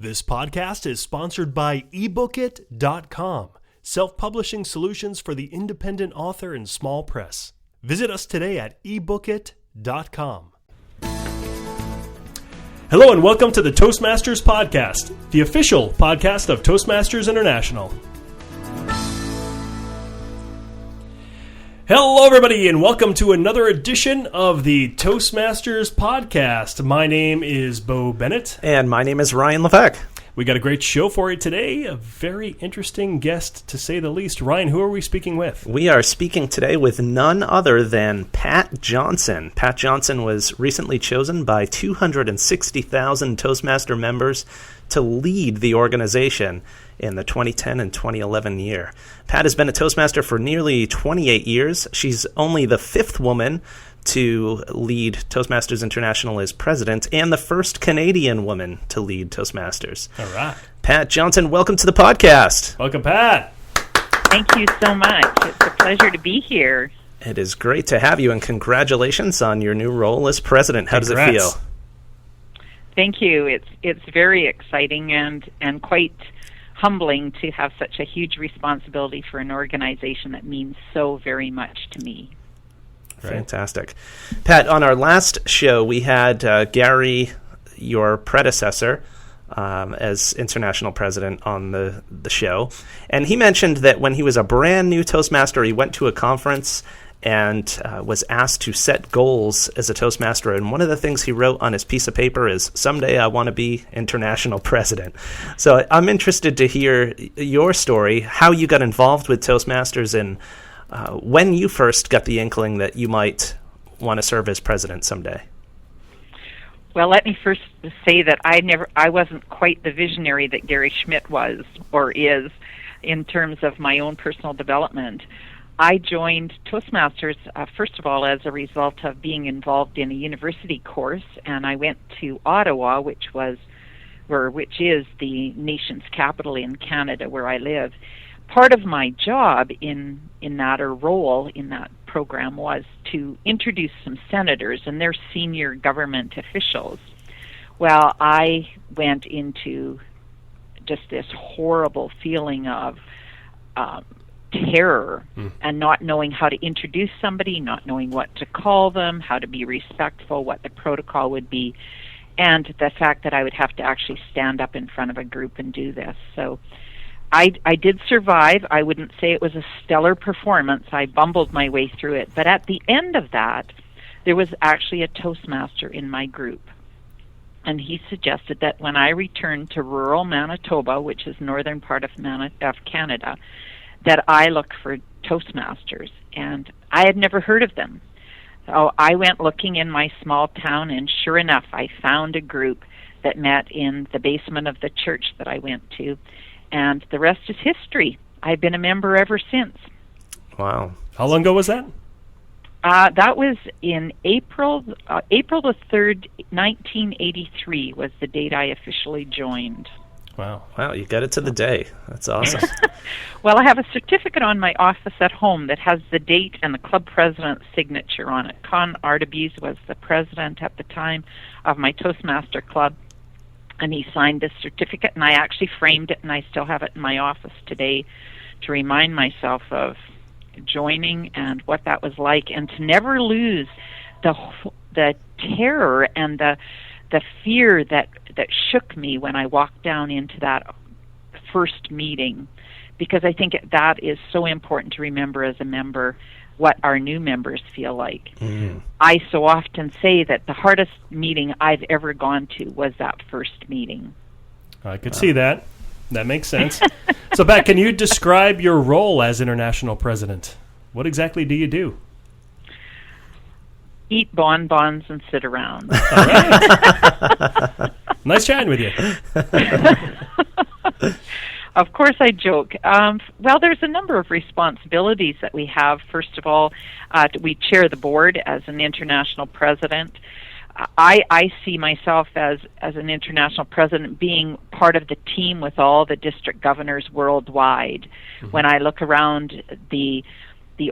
This podcast is sponsored by ebookit.com, self-publishing solutions for the independent author and small press. Visit us today at ebookit.com. Hello and welcome to the Toastmasters Podcast, the official podcast of Toastmasters International. Hello, everybody, and welcome to another edition of the Toastmasters Podcast. My name is Bo Bennett. And my name is Ryan Levesque. We got a great show for you today, a very interesting guest, to say the least. Ryan, who are we speaking with? We are speaking today with none other than Pat Johnson. Pat Johnson was recently chosen by 260,000 Toastmaster members to lead the organization in the 2010 and 2011 year. Pat has been a Toastmaster for nearly 28 years. She's only the fifth woman to lead Toastmasters International as president and the first Canadian woman to lead Toastmasters. All right. Pat Johnson, welcome to the podcast. Welcome, Pat. Thank you so much. It's a pleasure to be here. It is great to have you, and congratulations on your new role as president. How does it feel? Thank you. It's very exciting and quite humbling to have such a huge responsibility for an organization that means so very much to me. Fantastic. Pat, on our last show, we had Gary, your predecessor, as international president on the show. And he mentioned that when he was a brand new Toastmaster, he went to a conference and was asked to set goals as a Toastmaster. And one of the things he wrote on his piece of paper is, someday I want to be international president. So I'm interested to hear your story, how you got involved with Toastmasters, and when you first got the inkling that you might want to serve as president someday. Well, let me first say that I wasn't quite the visionary that Gary Schmidt was or is in terms of my own personal development. I joined Toastmasters, first of all, as a result of being involved in a university course, and I went to Ottawa, which is the nation's capital in Canada, where I live. Part of my job in that, or role in that program, was to introduce some senators and their senior government officials. Well, I went into just this horrible feeling of terror and not knowing how to introduce somebody, not knowing what to call them, how to be respectful, what the protocol would be, and the fact that I would have to actually stand up in front of a group and do this. So I did survive. I wouldn't say it was a stellar performance. I bumbled my way through it. But at the end of that, there was actually a Toastmaster in my group. And he suggested that when I returned to rural Manitoba, which is northern part of Canada, that I look for Toastmasters. And I had never heard of them. So I went looking in my small town, and sure enough, I found a group that met in the basement of the church that I went to. And the rest is history. I've been a member ever since. Wow. How long ago was that? That was in April the 3rd, 1983 was the date I officially joined. Wow, you got it to the day. That's awesome. Well, I have a certificate on my office at home that has the date and the club president's signature on it. Con Artebis was the president at the time of my Toastmaster club, and he signed this certificate, and I actually framed it, and I still have it in my office today to remind myself of joining and what that was like, and to never lose the terror and the fear that shook me when I walked down into that first meeting, because I think that is so important to remember as a member, what our new members feel like. I so often say that the hardest meeting I've ever gone to was that first meeting. I could see that. That makes sense. So, Pat, can you describe your role as international president? What exactly do you do? Eat bonbons and sit around. All right. Nice chatting with you. Of course I joke. Well, there's a number of responsibilities that we have. First of all, we chair the board as an international president. I see myself as an international president being part of the team with all the district governors worldwide. Mm-hmm. When I look around the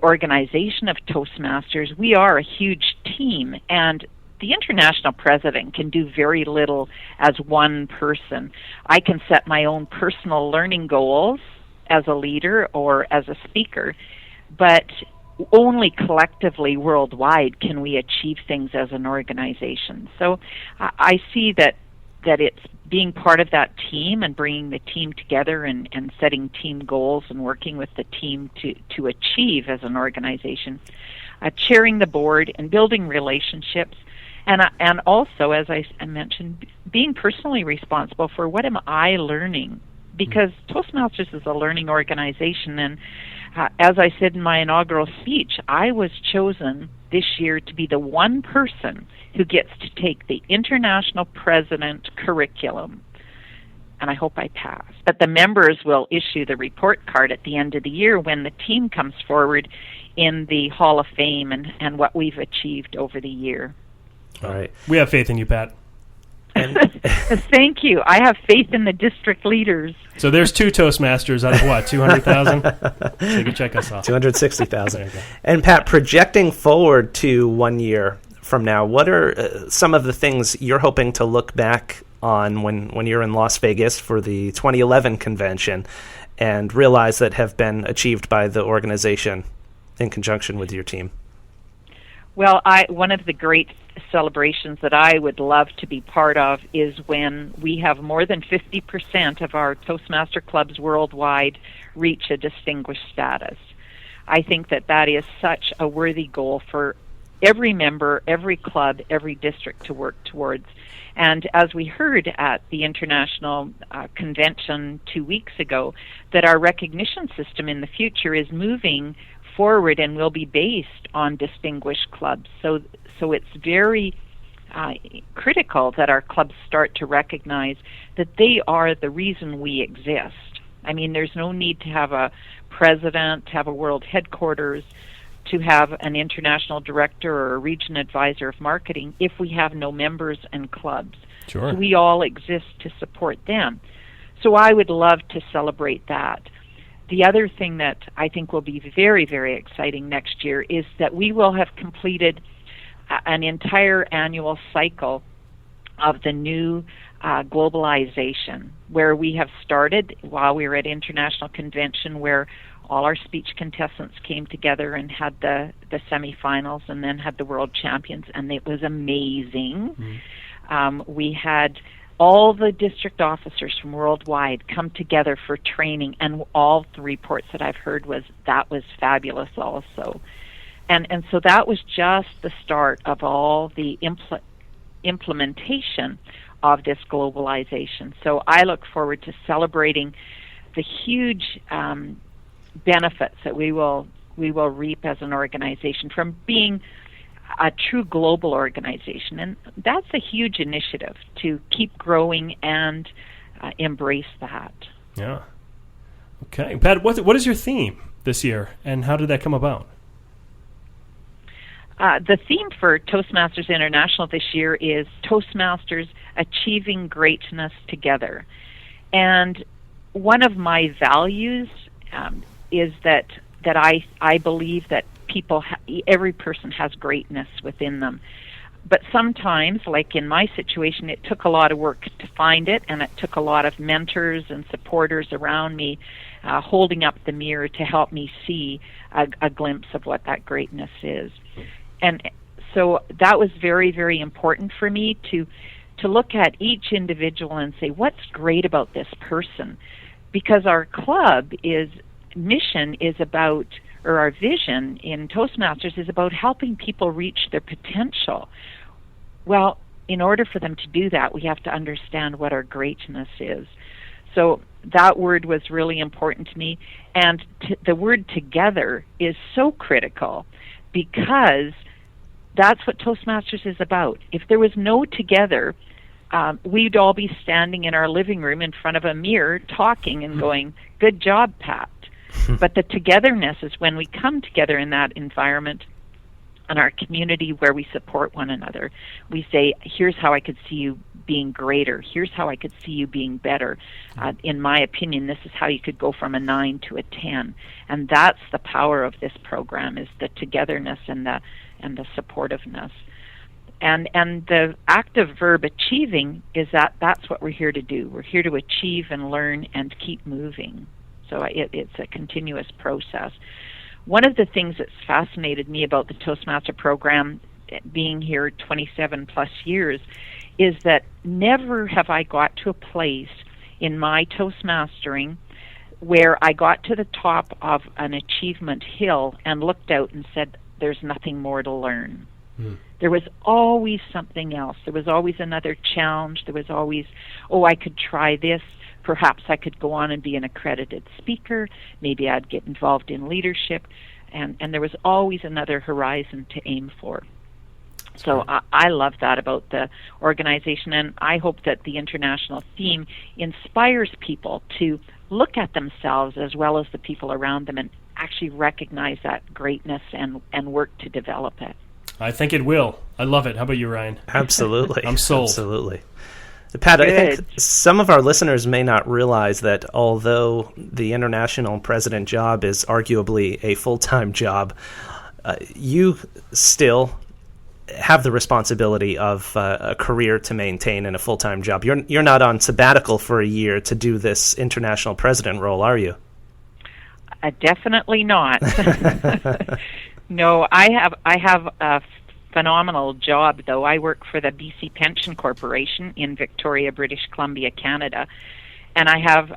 organization of Toastmasters, we are a huge team, and the international president can do very little as one person. I can set my own personal learning goals as a leader or as a speaker, but only collectively worldwide can we achieve things as an organization. So I see that it's being part of that team and bringing the team together and setting team goals and working with the team to achieve as an organization, chairing the board and building relationships, and also, as I mentioned, being personally responsible for what am I learning, because Toastmasters is a learning organization, and as I said in my inaugural speech, I was chosen this year to be the one person who gets to take the International President curriculum, and I hope I pass. But the members will issue the report card at the end of the year when the team comes forward in the Hall of Fame and what we've achieved over the year. All right. We have faith in you, Pat. Thank you. I have faith in the district leaders. So there's 2 Toastmasters out of what, 200,000? So you can check us off. 260,000. And Pat, projecting forward to 1 year from now, what are some of the things you're hoping to look back on when you're in Las Vegas for the 2011 convention and realize that have been achieved by the organization in conjunction with your team? Well, one of the great celebrations that I would love to be part of is when we have more than 50% of our Toastmaster clubs worldwide reach a distinguished status. I think that is such a worthy goal for every member, every club, every district to work towards. And as we heard at the International Convention 2 weeks ago, that our recognition system in the future is moving forward and will be based on distinguished clubs. So it's very critical that our clubs start to recognize that they are the reason we exist. I mean, there's no need to have a president, to have a world headquarters, to have an international director or a region advisor of marketing if we have no members and clubs. Sure. So we all exist to support them. So I would love to celebrate that. The other thing that I think will be very, very exciting next year is that we will have completed an entire annual cycle of the new globalization, where we have started while we were at International Convention, where all our speech contestants came together and had the semifinals and then had the world champions, and it was amazing. We had all the district officers from worldwide come together for training, and all the reports that I've heard was fabulous also. And so that was just the start of all the implementation of this globalization. So I look forward to celebrating the huge benefits that we will reap as an organization from being a true global organization. And that's a huge initiative to keep growing and embrace that. Yeah. Okay. Pat, what is your theme this year, and how did that come about? The theme for Toastmasters International this year is Toastmasters Achieving Greatness Together. And one of my values is that I believe that every person has greatness within them. But sometimes, like in my situation, it took a lot of work to find it, and it took a lot of mentors and supporters around me holding up the mirror to help me see a glimpse of what that greatness is. And so that was very, very important for me to look at each individual and say, what's great about this person? Because our club mission is about, or our vision in Toastmasters is about helping people reach their potential. Well, in order for them to do that, we have to understand what our greatness is. So that word was really important to me. And the word together is so critical, because that's what Toastmasters is about. If there was no together, we'd all be standing in our living room in front of a mirror talking and going, good job, Pat. But the togetherness is when we come together in that environment, in our community where we support one another. We say, here's how I could see you being greater. Here's how I could see you being better. In my opinion, this is how you could go from a 9 to a 10. And that's the power of this program, is the togetherness and the supportiveness. and the active verb achieving is that's what we're here to do. We're here to achieve and learn and keep moving. So it's a continuous process. One of the things that's fascinated me about the Toastmaster program, being here 27 plus years, is that never have I got to a place in my Toastmastering where I got to the top of an achievement hill and looked out and said, there's nothing more to learn. There was always something else. There was always another challenge. There was always, I could try this. Perhaps I could go on and be an accredited speaker. Maybe I'd get involved in leadership. And there was always another horizon to aim for. So I love that about the organization, and I hope that the international theme inspires people to look at themselves as well as the people around them and actually recognize that greatness and work to develop it. I think it will. I love it. How about you, Ryan? Absolutely. I'm sold. Absolutely. Pat, Good. I think some of our listeners may not realize that although the international president job is arguably a full-time job, you still have the responsibility of a career to maintain and a full-time job. You're not on sabbatical for a year to do this international president role, are you? Definitely not. No, I have a phenomenal job, though. I work for the BC Pension Corporation in Victoria, British Columbia, Canada, and I have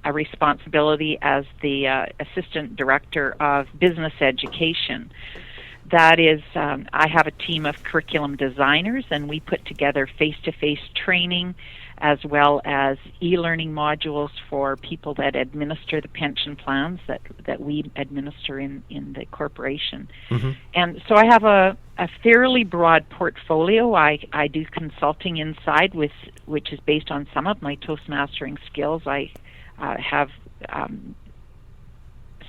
a responsibility as the Assistant Director of Business Education. That is, I have a team of curriculum designers, and we put together face-to-face training as well as e-learning modules for people that administer the pension plans that we administer in the corporation. Mm-hmm. And so I have a fairly broad portfolio. I do consulting inside, which is based on some of my Toastmastering skills. I have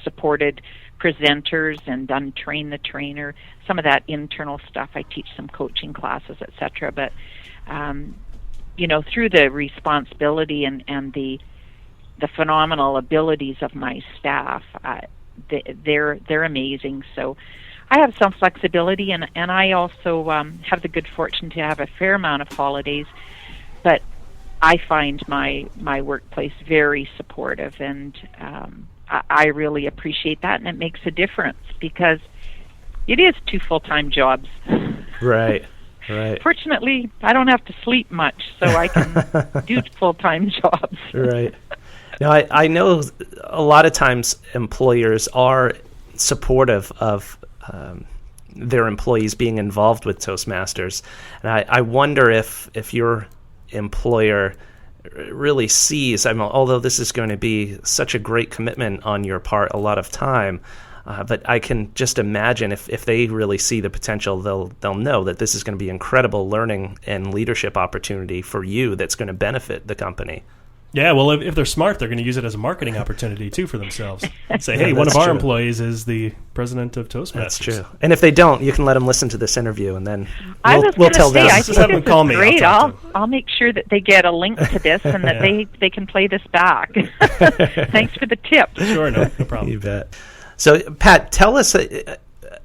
supported presenters and done train the trainer, some of that internal stuff. I teach some coaching classes, etc. But through the responsibility and the phenomenal abilities of my staff, they're amazing. So I have some flexibility, and I also have the good fortune to have a fair amount of holidays. But I find my workplace very supportive, and I really appreciate that, and it makes a difference because it is 2 full-time jobs. Right. Right. Fortunately, I don't have to sleep much, so I can do full-time jobs. Right. Now, I know a lot of times employers are supportive of their employees being involved with Toastmasters, and I wonder if your employer really sees, although this is going to be such a great commitment on your part, a lot of time, but I can just imagine if they really see the potential, they'll know that this is going to be incredible learning and leadership opportunity for you that's going to benefit the company. Yeah, well, if they're smart, they're going to use it as a marketing opportunity, too, for themselves. Say, hey, one of our employees is the president of Toastmasters. That's true. And if they don't, you can let them listen to this interview, and then we'll tell them. I think this is great. I'll make sure that they get a link to this and that they can play this back. Thanks for the tip. Sure, no problem. You bet. So, Pat, tell us,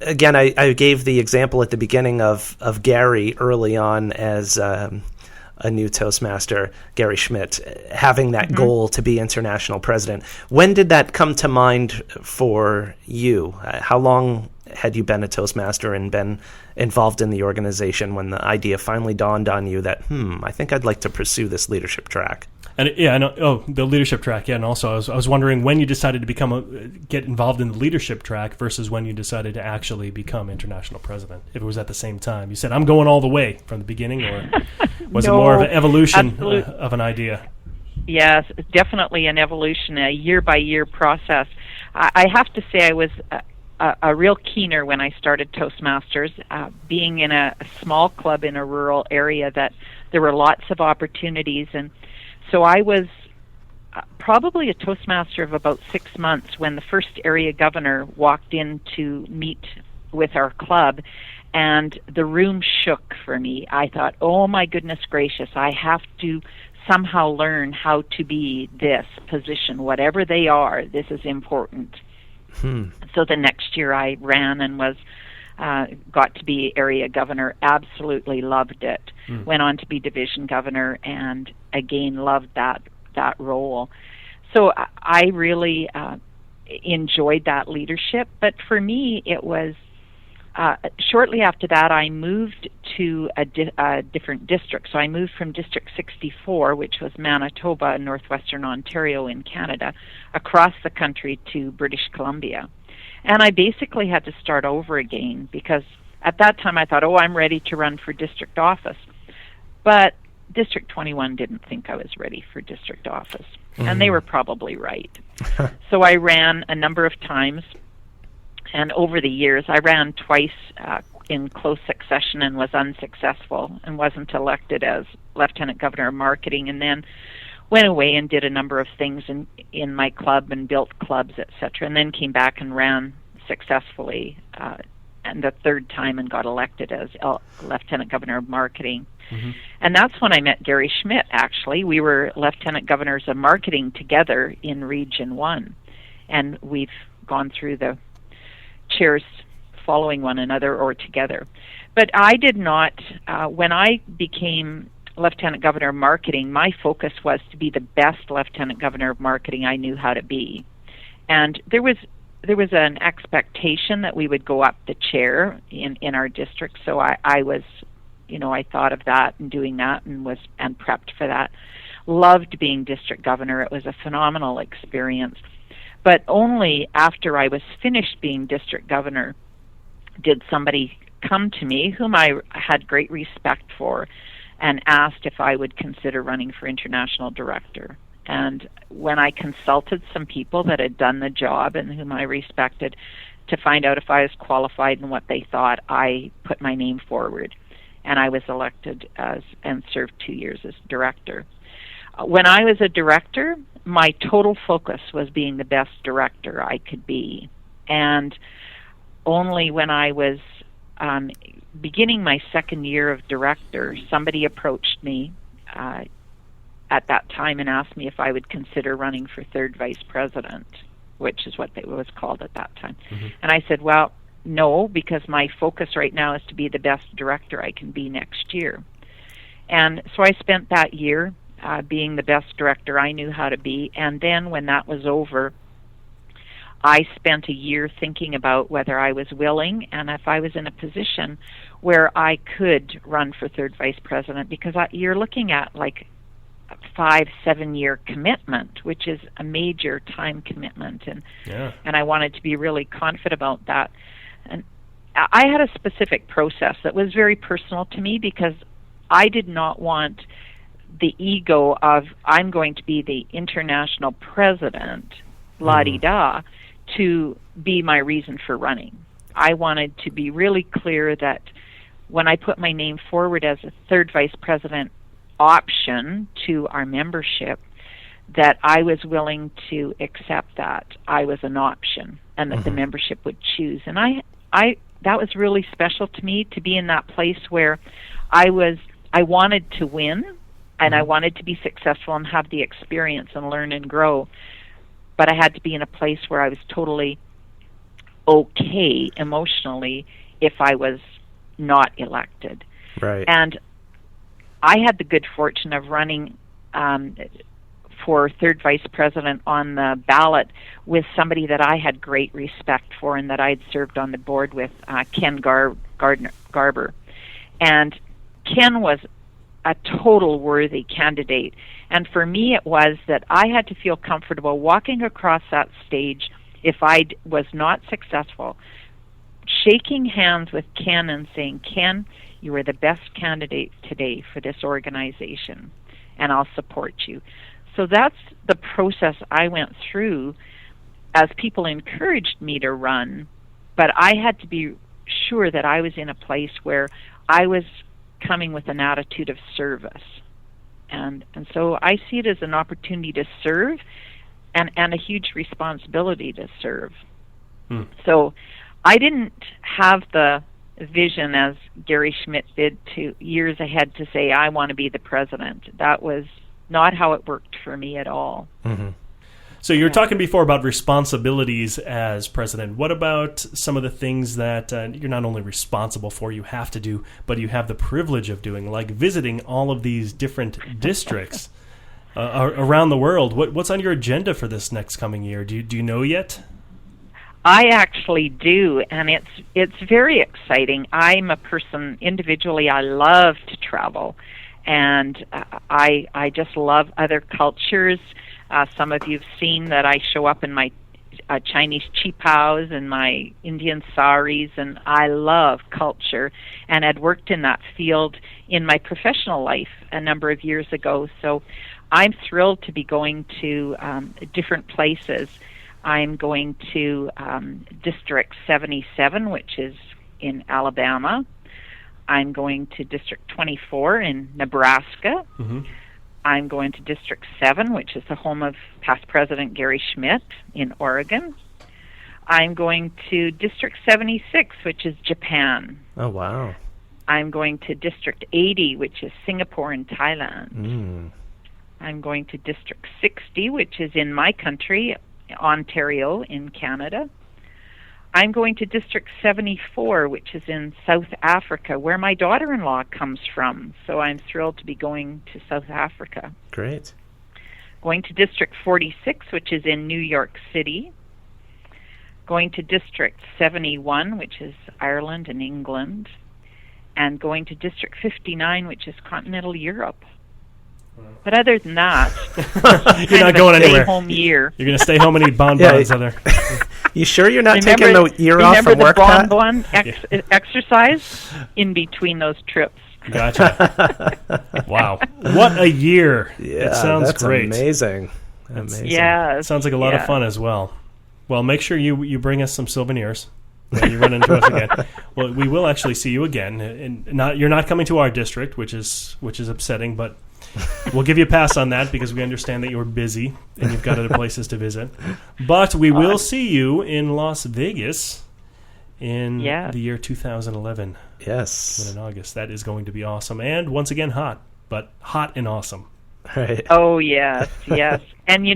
again, I gave the example at the beginning of Gary early on as a new Toastmaster, Gary Schmidt, having that goal to be international president. When did that come to mind for you? How long had you been a Toastmaster and been involved in the organization when the idea finally dawned on you that, I think I'd like to pursue this leadership track? And I know. Oh, the leadership track. Yeah, and also I was wondering when you decided to get involved in the leadership track versus when you decided to actually become international president. If it was at the same time, you said I'm going all the way from the beginning, or was it more of an evolution of an idea? Yes, definitely an evolution, a year-by-year process. I have to say I was a real keener when I started Toastmasters, being in a small club in a rural area that there were lots of opportunities. And so I was probably a Toastmaster of about 6 months when the first area governor walked in to meet with our club, and the room shook for me. I thought, oh my goodness gracious, I have to somehow learn how to be this position, whatever they are. This is important. So the next year I ran and was got to be area governor, absolutely loved it. Went on to be division governor, and again loved that role. So I really enjoyed that leadership. But for me, it was shortly after that I moved to a different district. So I moved from District 64, which was Manitoba, northwestern Ontario in Canada, across the country to British Columbia. And I basically had to start over again, because at that time I thought, I'm ready to run for district office. But District 21 didn't think I was ready for district office. And they were probably right. So I ran a number of times. And over the years, I ran twice in close succession and was unsuccessful and wasn't elected as Lieutenant Governor of Marketing, and then went away and did a number of things in my club and built clubs, etc., and then came back and ran successfully and the third time and got elected as Lieutenant Governor of Marketing. And that's when I met Gary Schmidt, actually. We were Lieutenant Governors of Marketing together in Region 1, and we've gone through the chairs following one another or together. But I did not, when I became Lieutenant Governor of Marketing, my focus was to be the best Lieutenant Governor of Marketing I knew how to be. And there was an expectation that we would go up the chair in our district, so I was, I thought of that and doing that and prepped for that. Loved being district governor. It was a phenomenal experience. But only after I was finished being district governor did somebody come to me, whom I had great respect for, and asked if I would consider running for international director. And when I consulted some people that had done the job and whom I respected to find out if I was qualified and what they thought, I put my name forward. And I was elected and served 2 years as director. When I was a director, my total focus was being the best director I could be. And only when I was beginning my second year of director, somebody approached me at that time and asked me if I would consider running for third vice president, which is what it was called at that time. And I said, well, no, because my focus right now is to be the best director I can be next year. And so I spent that year being the best director I knew how to be. And then when that was over, I spent a year thinking about whether I was willing and if I was in a position where I could run for third vice president, because you're looking at like a 5-7 year commitment, which is a major time commitment. And I wanted to be really confident about that. And I had a specific process that was very personal to me, because I did not want the ego of I'm going to be the international president, la-di-da, to be my reason for running. I wanted to be really clear that when I put my name forward as a third vice president option to our membership, that I was willing to accept that I was an option and that the membership would choose. And I that was really special to me, to be in that place where I wanted to win and I wanted to be successful and have the experience and learn and grow. But I had to be in a place where I was totally okay emotionally if I was not elected. Right. And I had the good fortune of running for third vice president on the ballot with somebody that I had great respect for and that I'd served on the board with, Ken Garber. And Ken was a total worthy candidate. And for me it was that I had to feel comfortable walking across that stage if I was not successful, shaking hands with Ken and saying, Ken, you are the best candidate today for this organization, and I'll support you. So that's the process I went through as people encouraged me to run, but I had to be sure that I was in a place where I was coming with an attitude of service. And so I see it as an opportunity to serve and a huge responsibility to serve. So I didn't have the vision as Gary Schmidt did years ahead to say, I want to be the president. That was not how it worked for me at all. So you were talking before about responsibilities as president. What about some of the things that you're not only responsible for, you have to do, but you have the privilege of doing, like visiting all of these different districts around the world? What's on your agenda for this next coming year? Do you know yet? I actually do, and it's very exciting. I'm a person, individually, I love to travel, and I just love other cultures. Some of you have seen that I show up in my Chinese chipaos and my Indian saris, and I love culture, and I'd worked in that field in my professional life a number of years ago, so I'm thrilled to be going to different places. I'm going to District 77, which is in Alabama. I'm going to District 24 in Nebraska. Mm-hmm. I'm going to District 7, which is the home of past President Gary Schmidt in Oregon. I'm going to District 76, which is Japan. Oh, wow. I'm going to District 80, which is Singapore and Thailand. I'm going to District 60, which is in my country, Ontario in Canada. I'm going to District 74, which is in South Africa, where my daughter-in-law comes from. So I'm thrilled to be going to South Africa. Great. Going to District 46, which is in New York City. Going to District 71, which is Ireland and England. And going to District 59, which is continental Europe. But other than that, you're not going anywhere. Stay-home year. You're going to stay home and eat bonbons. You sure you're not taking the year off from work, Pat? Remember the bonbon exercise in between those trips. Gotcha. Wow. What a year. Yeah, it sounds that's great. Amazing. Yeah. It sounds like a lot of fun as well. Well, make sure you bring us some souvenirs when you run into us again. Well, we will actually see you again. And you're not coming to our district, which is upsetting, but we'll give you a pass on that because we understand that you're busy and you've got other places to visit. But we will see you in Las Vegas in the year 2011. Yes. In August. That is going to be awesome. And once again, hot, but hot and awesome. Right. Oh, yes, yes. And,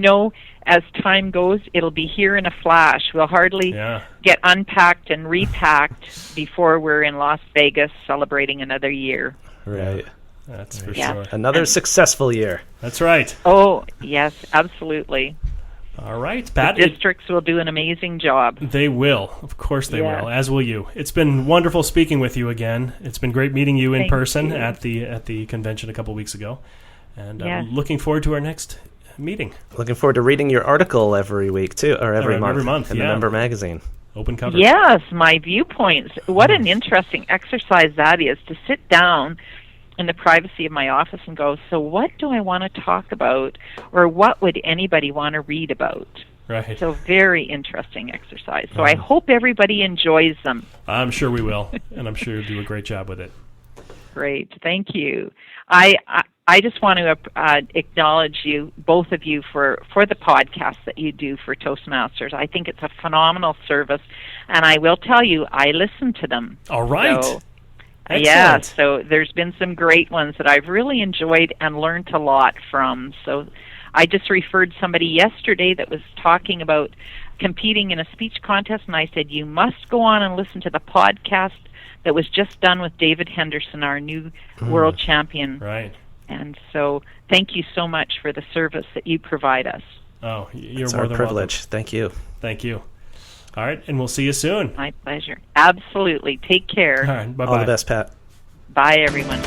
as time goes, it'll be here in a flash. We'll hardly get unpacked and repacked before we're in Las Vegas celebrating another year. Right. That's for sure. Another successful year. That's right. Oh, yes, absolutely. All right, Pat. The districts will do an amazing job. They will. Of course they will, as will you. It's been wonderful speaking with you again. It's been great meeting you in person at the convention a couple weeks ago. And I'm looking forward to our next meeting. Looking forward to reading your article every week, too, or every month. Every month, in the Member Magazine. Open cover. Yes, my viewpoints. What an interesting exercise that is, to sit down in the privacy of my office and go, so what do I want to talk about, or what would anybody want to read about? Right. So very interesting exercise. So I hope everybody enjoys them. I'm sure we will, and I'm sure you'll do a great job with it. Great. Thank you. I just want to acknowledge you, both of you, for the podcast that you do for Toastmasters. I think it's a phenomenal service, and I will tell you, I listen to them. All right. So, excellent. So there's been some great ones that I've really enjoyed and learned a lot from. So I just referred somebody yesterday that was talking about competing in a speech contest, and I said, you must go on and listen to the podcast that was just done with David Henderson, our new world champion. Right. And so thank you so much for the service that you provide us. Oh, you're it's more our than privilege. welcome. Thank you. Thank you. All right, and we'll see you soon. My pleasure. Absolutely. Take care. All right, bye-bye. All the best, Pat. Bye, everyone.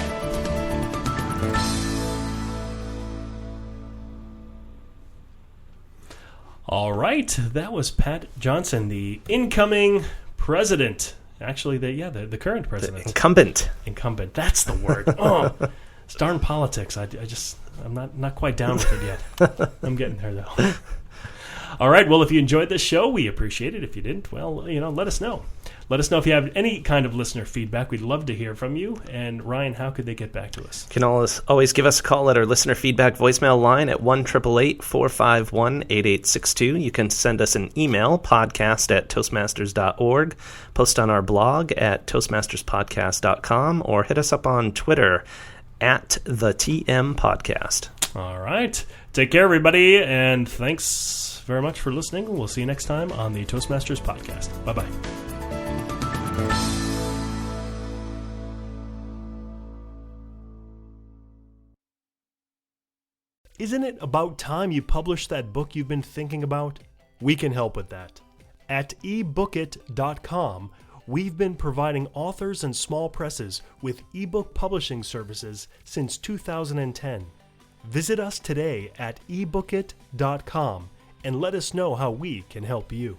All right, that was Pat Johnson, the incoming president. Actually, the current president. Incumbent. That's the word. Oh, it's darn politics. I'm not quite down with it yet. I'm getting there though. All right. Well, if you enjoyed this show, we appreciate it. If you didn't, well, let us know. Let us know if you have any kind of listener feedback. We'd love to hear from you. And Ryan, how could they get back to us? You can always give us a call at our listener feedback voicemail line at 1-888-451-8862. You can send us an email, podcast@toastmasters.org, post on our blog at toastmasterspodcast.com, or hit us up on Twitter at the TM Podcast. All right. Take care, everybody, and thanks very much for listening. We'll see you next time on the Toastmasters Podcast. Bye-bye. Isn't it about time you published that book you've been thinking about? We can help with that. At ebookit.com, we've been providing authors and small presses with ebook publishing services since 2010. Visit us today at ebookit.com and let us know how we can help you.